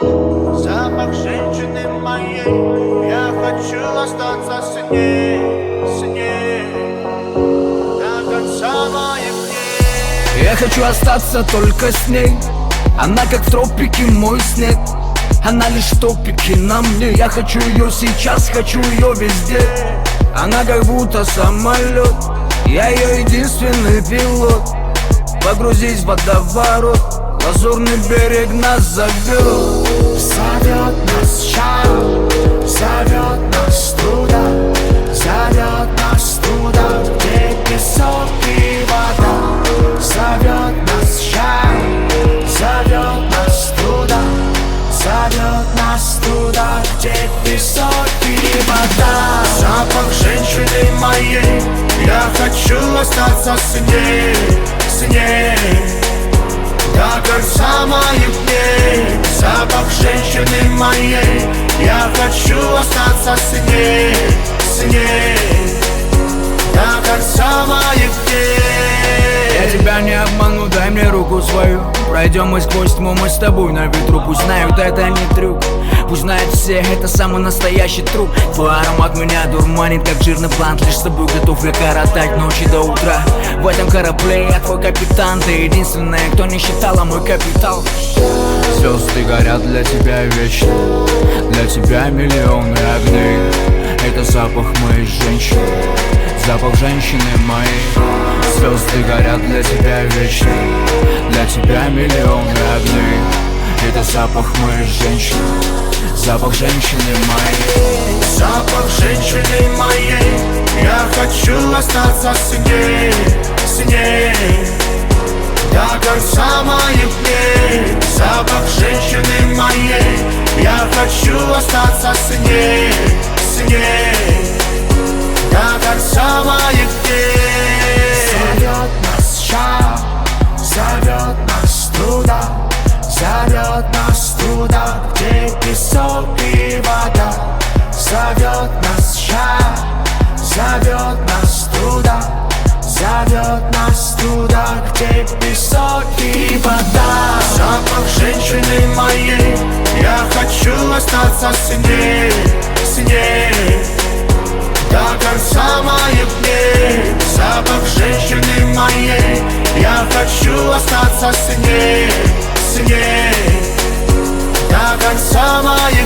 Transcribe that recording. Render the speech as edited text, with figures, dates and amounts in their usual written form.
Запах женщины моей, я хочу остаться с ней, до конца моих дней. Я хочу остаться только с ней. Она как в тропике мой снег. Она лишь в топике на мне. Я хочу ее сейчас, хочу ее везде. Она как будто самолет, я ее единственный пилот. Погрузись в водоворот, лазурный берег нас зовет. Зовет нас чао, зовет нас туда, зовет нас туда, где песок и вода. Зовет нас чао, зовет нас туда, зовет нас туда, где песок и вода. Запах женщины моей, я хочу остаться с ней, до конца моих дней. Запах женщины моей, я хочу остаться с ней, до конца моих дней. Я тебя не обману, дай мне руку свою. Пройдем мы сквозь тьму, мы с тобой на ветру. Пусть знают, это не трюк, пусть знают все, это самый настоящий труп. Твой аромат меня дурманит, как жирный блант. Лишь с тобой готов я коротать ночи до утра. В этом корабле я твой капитан. Ты единственная, кто не считала мой капитал. Звезды горят для тебя вечно, для тебя миллионы огней. Это запах моей женщины, запах женщины моей. Звезды горят для тебя вечно, для тебя миллионы огней. Это запах моей женщины, запах женщины моей. Запах женщины моей, я хочу остаться с ней, до конца моих дней. Запах женщины моей, я хочу остаться с ней, до конца моих дней. Зовет нас чао, зовет нас туда, зовет нас туда, где песок и вода. Зовет нас чао, зовет нас туда, зовет нас туда, где песок и вода. Запах женщины моей, я хочу остаться с ней, до конца моих дней. Запах женщины моей, я хочу остаться с ней, до конца моих